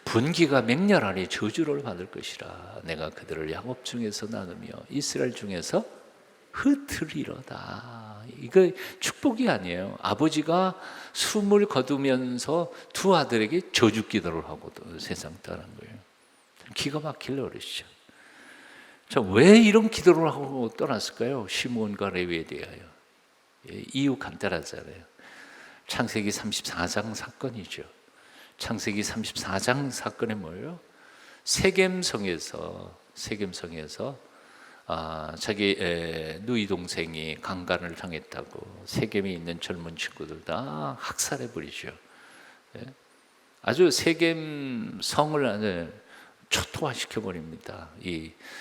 분기가 맹렬하니 저주를 받을 것이라. 내가 그들을 야곱 중에서 나누며 이스라엘 중에서 흩으리로다. 이거 축복이 아니에요. 아버지가 숨을 거두면서 2 아들에게 저주 기도를 하고 세상 떠난 거예요. 기가 막힐 노릇이죠. 자, 왜 이런 기도를 하고 떠났을까요? 시몬과 레위에 대하여. 이유 간단하잖아요. 창세기 34장 사건이죠. 창세기 34장 사건이 뭐예요? 세겜성에서 자기 누이 동생이 강간을 당했다고 세겜에 있는 젊은 친구들 다 학살해 버리죠. 아주 세겜 성을 아주 초토화시켜 버립니다.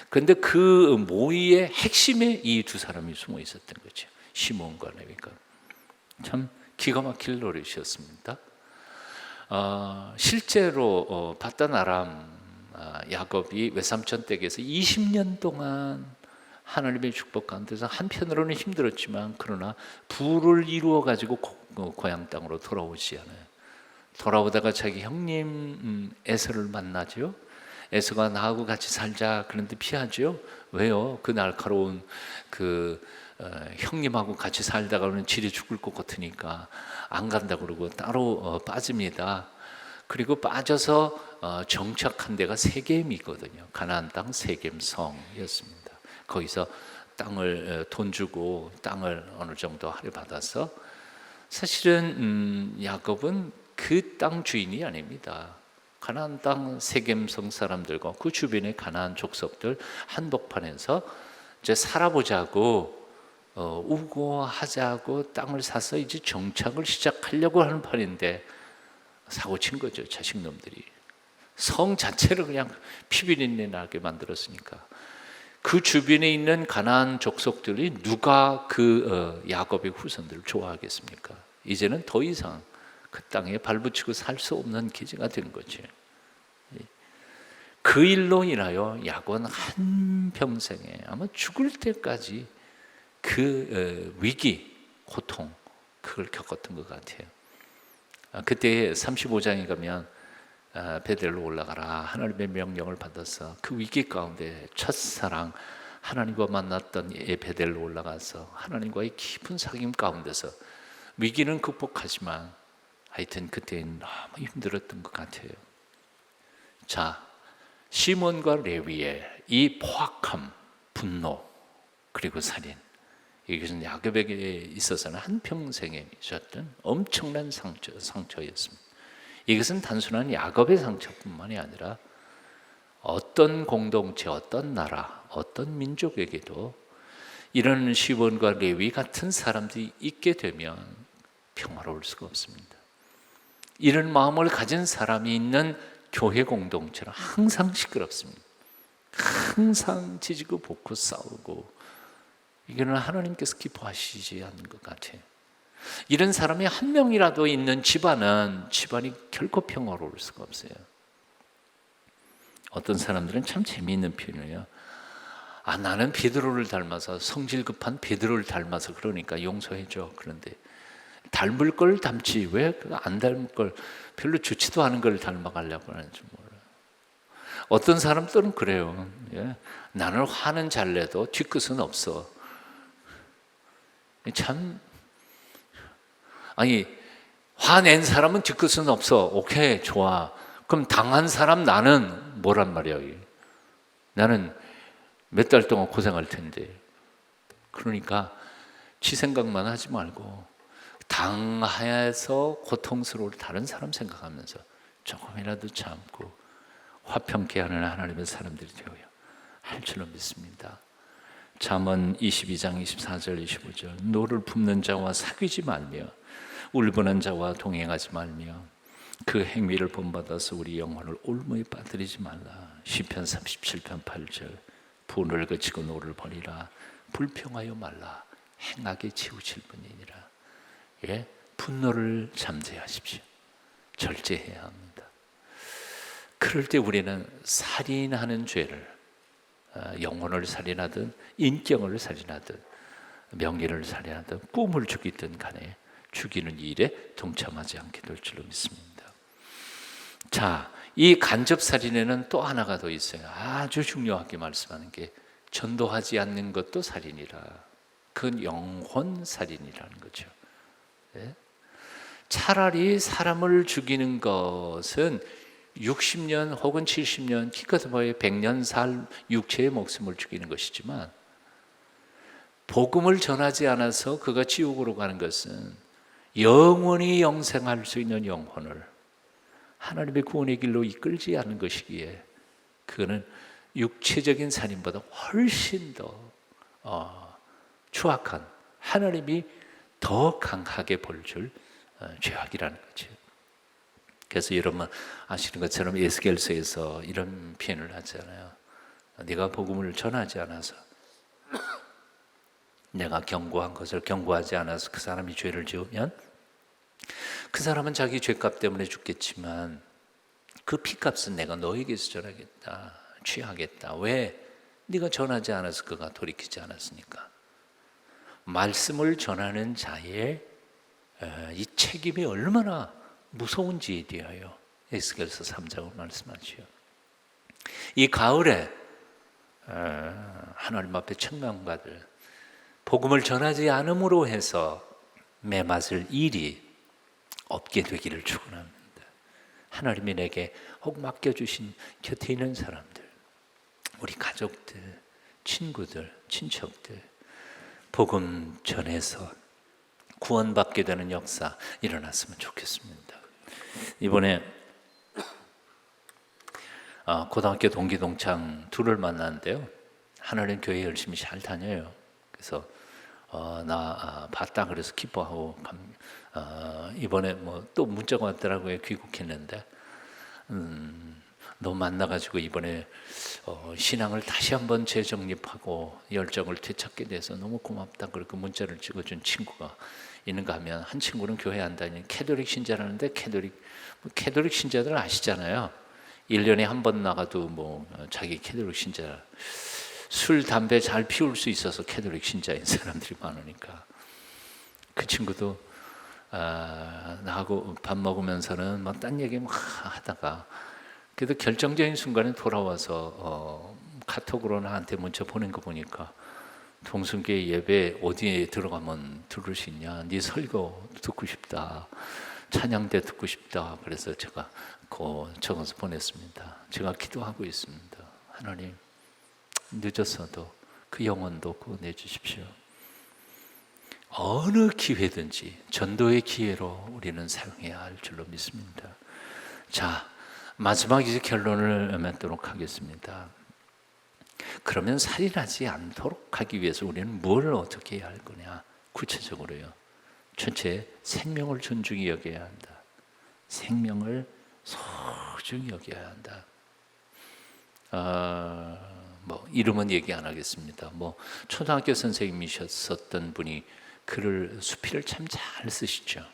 그런데 그 모의의 핵심에 이 2 사람이 숨어 있었던 거죠. 시몬과 레위가. 참 기가 막힐 노릇이었습니다. 실제로 바단 아람 야곱이 외삼촌 댁에서 20년 동안 하나님의 축복 가운데서 한편으로는 힘들었지만 그러나 부를 이루어 가지고 고향 땅으로 돌아오지 않아요. 돌아오다가 자기 형님 에서를 만나죠. 에서가 나하고 같이 살자 그런데 피하죠. 왜요? 그 날카로운 형님하고 같이 살다가는 지려 죽을 것 같으니까 안 간다 그러고 따로 빠집니다. 그리고 빠져서 정착한 데가 세겜이거든요. 가나안 땅 세겜성이었습니다. 거기서 땅을 돈 주고 땅을 어느 정도 할애받아서 사실은 야곱은 그 땅 주인이 아닙니다. 가나안 땅 세겜성 사람들과 그 주변의 가나안 족속들 한복판에서 이제 살아보자고 우고하자고 땅을 사서 이제 정착을 시작하려고 하는 판인데 사고 친 거죠. 자식놈들이 성 자체를 그냥 피비린내 나게 만들었으니까 그 주변에 있는 가나안 족속들이 누가 야곱의 후손들을 좋아하겠습니까? 이제는 더 이상 그 땅에 발붙이고 살 수 없는 기제가 된 거죠. 그 일로 인하여 야곱은 한평생에 아마 죽을 때까지 그 위기, 고통 그걸 겪었던 것 같아요. 그때 35장에 가면 베델로 올라가라 하나님의 명령을 받아서 그 위기 가운데 첫사랑 하나님과 만났던 베델로 올라가서 하나님과의 깊은 사귐 가운데서 위기는 극복하지만 하여튼 그때는 너무 힘들었던 것 같아요. 자, 시몬과 레위의 이 포악함, 분노 그리고 살인 이것은 야곱에게 있어서는 한평생에 있었던 엄청난 상처였습니다. 이것은 단순한 야곱의 상처뿐만이 아니라 어떤 공동체, 어떤 나라, 어떤 민족에게도 이런 시몬과 레위 같은 사람들이 있게 되면 평화로울 수가 없습니다. 이런 마음을 가진 사람이 있는 교회 공동체는 항상 시끄럽습니다. 항상 지지고 볶고 싸우고 이거는 하나님께서 기뻐하시지 않는 것 같아요. 이런 사람이 한 명이라도 있는 집안이 결코 평화로울 수가 없어요. 어떤 사람들은 참 재미있는 표현이에요. 나는 베드로를 닮아서 성질 급한 베드로를 닮아서 그러니까 용서해줘. 그런데 닮을 걸 닮지 왜 안 닮을 걸 별로 좋지도 않은 걸 닮아가려고 하는지 몰라요. 어떤 사람들은 그래요. 나는 화는 잘 내도 뒤끝은 없어. 참 화낸 사람은 뒤끝은 없어. 오케이, 좋아. 그럼 당한 사람 나는 뭐란 말이야. 나는 몇 달 동안 고생할 텐데. 그러니까 지 생각만 하지 말고 당해서 고통스러울 다른 사람 생각하면서 조금이라도 참고 화평케 하는 하나님의 사람들이 되어야 할 줄로 믿습니다. 잠언 22장 24절 25절 노를 품는 자와 사귀지 말며 울부는 자와 동행하지 말며 그 행위를 본받아서 우리 영혼을 올무에 빠뜨리지 말라. 시편 37편 8절 분을 그치고 노를 버리라. 불평하여 말라. 행하게 치우칠 뿐이니라. 분노를 잠재하십시오. 절제해야 합니다. 그럴 때 우리는 살인하는 죄를 영혼을 살인하든 인격을 살인하든 명예를 살인하든 꿈을 죽이든 간에 죽이는 일에 동참하지 않게 될 줄로 믿습니다. 자, 이 간접살인에는 또 하나가 더 있어요. 아주 중요하게 말씀하는 게 전도하지 않는 것도 살인이라. 그건 영혼살인이라는 거죠. 차라리 사람을 죽이는 것은 60년 혹은 70년 기껏 봐야 100년 살 육체의 목숨을 죽이는 것이지만 복음을 전하지 않아서 그가 지옥으로 가는 것은 영원히 영생할 수 있는 영혼을 하나님의 구원의 길로 이끌지 않는 것이기에 그거는 육체적인 살인보다 훨씬 더 추악한 하나님이 더 강하게 볼 줄 죄악이라는 거죠. 그래서 여러분 아시는 것처럼 에스겔서에서 이런 표현을 하잖아요. 네가 복음을 전하지 않아서 내가 경고한 것을 경고하지 않아서 그 사람이 죄를 지으면 그 사람은 자기 죄값 때문에 죽겠지만 그 피값은 내가 너에게서 전하겠다, 취하겠다. 왜? 네가 전하지 않아서 그가 돌이키지 않았으니까. 말씀을 전하는 자의 이 책임이 얼마나 무서운지에 대하여 에스겔서 3장을 말씀하시오. 이 가을에 하나님 앞에 책망받을, 복음을 전하지 않음으로 해서 매맞을 일이 없게 되기를 축원합니다. 하나님이 내게 혹 맡겨주신 곁에 있는 사람들, 우리 가족들, 친구들, 친척들, 복음 전해서 구원받게 되는 역사 일어났으면 좋겠습니다. 이번에 고등학교 동기 동창 둘을 만났는데요. 하나는 교회 열심히 잘 다녀요. 그래서 나 봤다 그래서 기뻐하고 이번에 뭐 또 문자가 왔더라고요. 귀국했는데 너 만나가지고 이번에 신앙을 다시 한번 재정립하고 열정을 되찾게 돼서 너무 고맙다. 그리고 문자를 찍어준 친구가 있는가 하면, 한 친구는 교회 안 다니는 캐톨릭 신자라는데 캐톨릭 신자들 아시잖아요. 1년에 한 번 나가도 뭐 자기 캐톨릭 신자, 술 담배 잘 피울 수 있어서 캐톨릭 신자인 사람들이 많으니까. 그 친구도 나하고 밥 먹으면서는 막 딴 얘기 막 하다가 그래도 결정적인 순간에 돌아와서 카톡으로 나한테 문자 보낸 거 보니까, 동순교회 예배 어디에 들어가면 들을 수 있냐, 네 설교 듣고 싶다, 찬양대 듣고 싶다. 그래서 제가 적어서 보냈습니다. 제가 기도하고 있습니다. 하나님, 늦었어도 그 영혼도 구원해 주십시오. 어느 기회든지 전도의 기회로 우리는 사용해야 할 줄로 믿습니다. 자, 마지막 이제 결론을 맺도록 하겠습니다. 그러면 살인하지 않도록 하기 위해서 우리는 뭘 어떻게 해야 할 거냐? 구체적으로요. 첫째, 생명을 존중히 여겨야 한다. 생명을 소중히 여겨야 한다. 뭐 이름은 얘기 안 하겠습니다. 뭐 초등학교 선생님이셨었던 분이 글을, 수필을 참 잘 쓰시죠.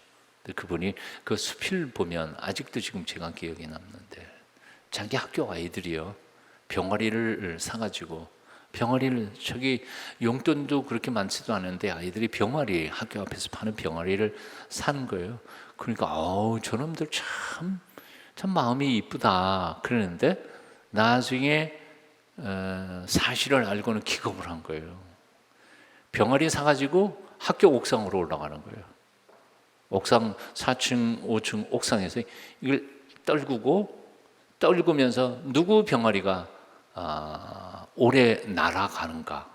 그분이 그 수필 보면 아직도 지금 제가 기억에 남는데, 자기 학교 아이들이요, 병아리를 사가지고, 병아리를, 저기 용돈도 그렇게 많지도 않은데 아이들이 병아리, 학교 앞에서 파는 병아리를 사는 거예요. 그러니까 저놈들 참 마음이 이쁘다 그러는데, 나중에 사실을 알고는 기겁을 한 거예요. 병아리 사가지고 학교 옥상으로 올라가는 거예요. 옥상 4층, 5층 옥상에서 이걸 떨구면서 누구 병아리가 오래 날아가는가.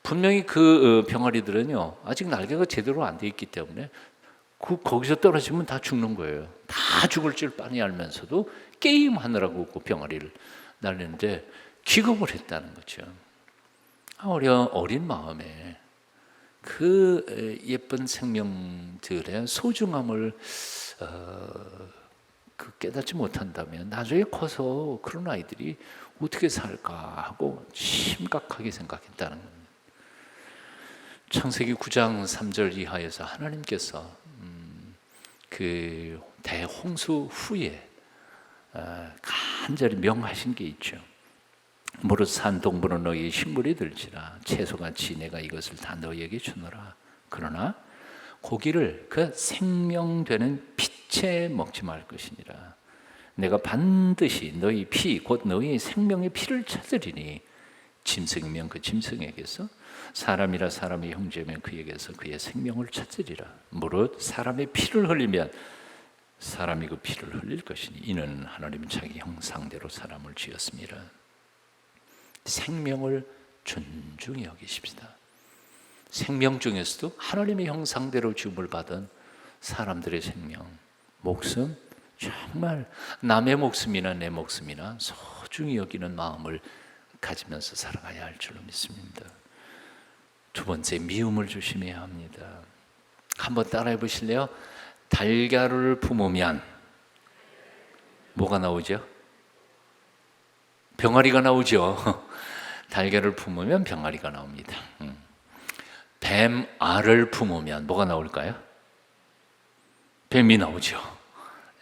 분명히 그 병아리들은요, 아직 날개가 제대로 안 돼 있기 때문에 거기서 떨어지면 다 죽는 거예요. 다 죽을 줄 뻔히 알면서도 게임하느라고 그 병아리를 날리는데 기겁을 했다는 거죠. 어린 마음에 그 예쁜 생명들의 소중함을 깨닫지 못한다면 나중에 커서 그런 아이들이 어떻게 살까 하고 심각하게 생각했다는 겁니다. 창세기 9장 3절 이하에서 하나님께서 그 대홍수 후에 간절히 명하신 게 있죠. 무릇 산 동물은 너희 식물이 될지라 채소같이 내가 이것을 다 너희에게 주노라. 그러나 고기를 그 생명되는 빛에 먹지 말 것이니라. 내가 반드시 너희 피 곧 너희의 생명의 피를 찾으리니, 짐승이면 그 짐승에게서, 사람이라 사람의 형제면 그에게서 그의 생명을 찾으리라. 무릇 사람의 피를 흘리면 사람이 그 피를 흘릴 것이니 이는 하나님은 자기 형상대로 사람을 지었습니다. 생명을 존중히 여기십시다. 생명 중에서도 하나님의 형상대로 지음을 받은 사람들의 생명, 목숨, 정말 남의 목숨이나 내 목숨이나 소중히 여기는 마음을 가지면서 살아가야 할 줄로 믿습니다. 두 번째, 미움을 조심해야 합니다. 한번 따라해 보실래요? 달걀을 품으면 뭐가 나오죠? 병아리가 나오죠. 달걀을 품으면 병아리가 나옵니다. 뱀 알을 품으면 뭐가 나올까요? 뱀이 나오죠.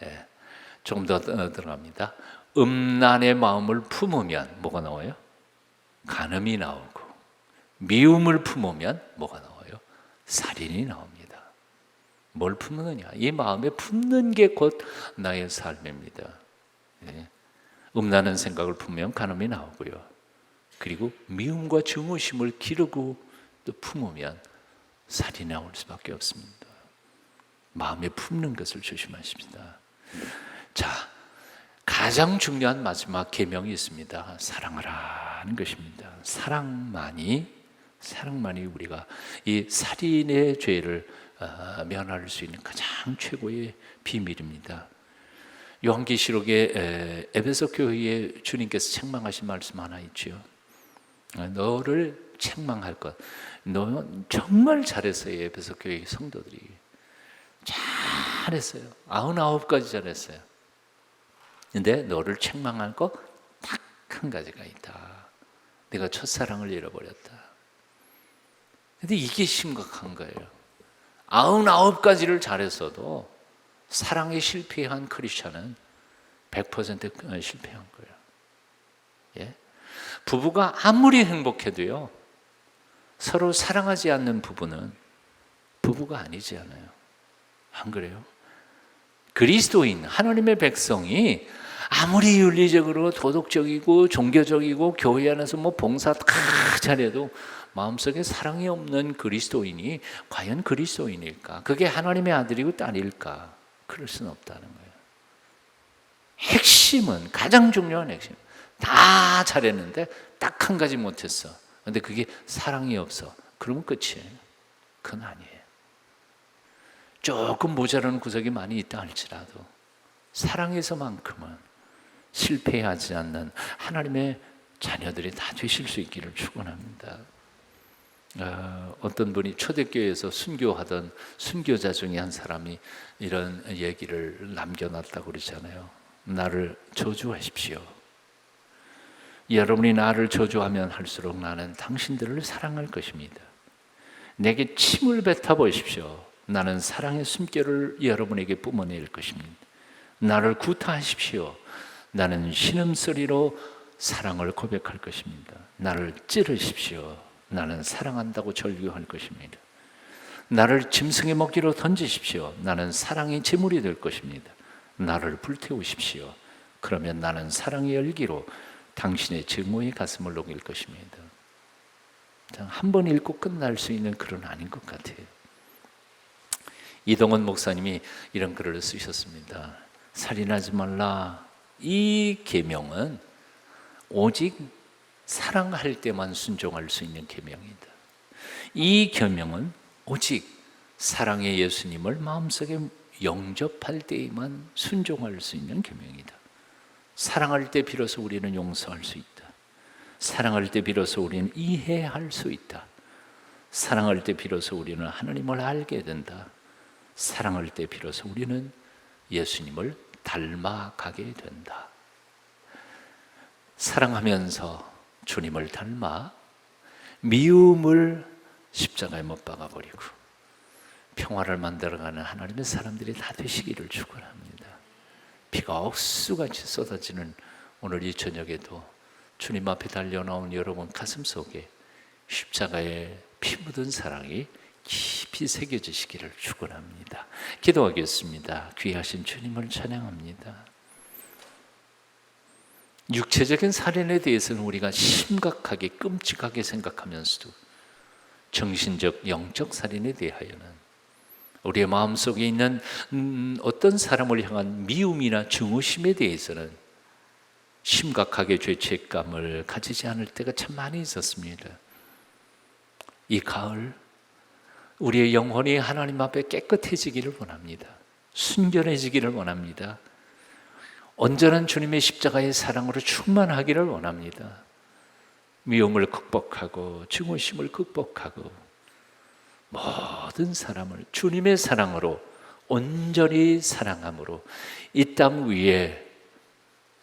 예, 조금 더 들어갑니다. 음란의 마음을 품으면 뭐가 나와요? 간음이 나오고, 미움을 품으면 뭐가 나와요? 살인이 나옵니다. 뭘 품느냐? 이 마음에 품는 게 곧 나의 삶입니다. 예. 음란한 생각을 품으면 간음이 나오고요. 그리고 미움과 증오심을 기르고 또 품으면 살인이 나올 수밖에 없습니다. 마음에 품는 것을 조심하십시다. 자, 가장 중요한 마지막 계명이 있습니다. 사랑하라는 것입니다. 사랑만이 우리가 이 살인의 죄를 면할 수 있는 가장 최고의 비밀입니다. 요한계시록에 에베소 교회에 주님께서 책망하신 말씀 하나 있죠. 너를 책망할 것. 너 정말 잘했어요. 에베소 교회 성도들이 잘했어요. 99가지 잘했어요. 근데 너를 책망할 거 딱 한 가지가 있다. 내가 첫사랑을 잃어버렸다. 근데 이게 심각한 거예요. 99가지를 잘했어도 사랑에 실패한 크리스찬은 100% 실패한 거예요. 예? 부부가 아무리 행복해도요, 서로 사랑하지 않는 부부는 부부가 아니지 않아요. 안 그래요? 그리스도인, 하나님의 백성이 아무리 윤리적으로 도덕적이고 종교적이고 교회 안에서 뭐 봉사 다 잘해도 마음속에 사랑이 없는 그리스도인이 과연 그리스도인일까? 그게 하나님의 아들이고 딸일까? 그럴 수는 없다는 거예요. 핵심은, 가장 중요한 핵심, 다 잘했는데 딱 한 가지 못했어. 근데 그게 사랑이 없어. 그러면 끝이에요. 그건 아니에요. 조금 모자라는 구석이 많이 있다 할지라도 사랑에서만큼은 실패하지 않는 하나님의 자녀들이 다 되실 수 있기를 축원합니다. 어떤 분이 초대교회에서 순교하던 순교자 중에 한 사람이 이런 얘기를 남겨놨다고 그러잖아요. 나를 저주하십시오. 여러분이 나를 저주하면 할수록 나는 당신들을 사랑할 것입니다. 내게 침을 뱉어 보십시오. 나는 사랑의 숨결을 여러분에게 뿜어낼 것입니다. 나를 구타하십시오. 나는 신음소리로 사랑을 고백할 것입니다. 나를 찌르십시오. 나는 사랑한다고 절규할 것입니다. 나를 짐승의 먹이로 던지십시오. 나는 사랑의 제물이 될 것입니다. 나를 불태우십시오. 그러면 나는 사랑의 열기로 당신의 증오의 가슴을 녹일 것입니다. 한 번 읽고 끝날 수 있는 글은 아닌 것 같아요. 이동원 목사님이 이런 글을 쓰셨습니다. 살인하지 말라. 이 계명은 오직 사랑할 때만 순종할 수 있는 계명이다. 이 계명은 오직 사랑의 예수님을 마음속에 영접할 때에만 순종할 수 있는 계명이다. 사랑할 때 비로소 우리는 용서할 수 있다. 사랑할 때 비로소 우리는 이해할 수 있다. 사랑할 때 비로소 우리는 하나님을 알게 된다. 사랑할 때 비로소 우리는 예수님을 닮아가게 된다. 사랑하면서 주님을 닮아 미움을 십자가에 못 박아버리고 평화를 만들어가는 하나님의 사람들이 다 되시기를 축원합니다. 비가 억수같이 쏟아지는 오늘 이 저녁에도 주님 앞에 달려나온 여러분 가슴 속에 십자가의 피 묻은 사랑이 깊이 새겨지시기를 축원합니다. 기도하겠습니다. 귀하신 주님을 찬양합니다. 육체적인 살인에 대해서는 우리가 심각하게 끔찍하게 생각하면서도 정신적, 영적 살인에 대하여는 우리의 마음속에 있는 어떤 사람을 향한 미움이나 증오심에 대해서는 심각하게 죄책감을 가지지 않을 때가 참 많이 있었습니다. 이 가을 우리의 영혼이 하나님 앞에 깨끗해지기를 원합니다. 순결해지기를 원합니다. 온전한 주님의 십자가의 사랑으로 충만하기를 원합니다. 미움을 극복하고 증오심을 극복하고 모든 사람을 주님의 사랑으로 온전히 사랑함으로 이 땅 위에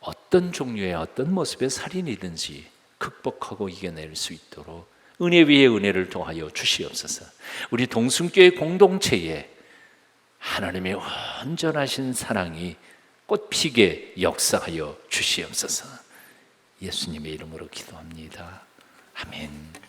어떤 종류의 어떤 모습의 살인이든지 극복하고 이겨낼 수 있도록 은혜 위에 은혜를 더하여 주시옵소서. 우리 동순교회 공동체에 하나님의 온전하신 사랑이 꽃피게 역사하여 주시옵소서. 예수님의 이름으로 기도합니다. 아멘.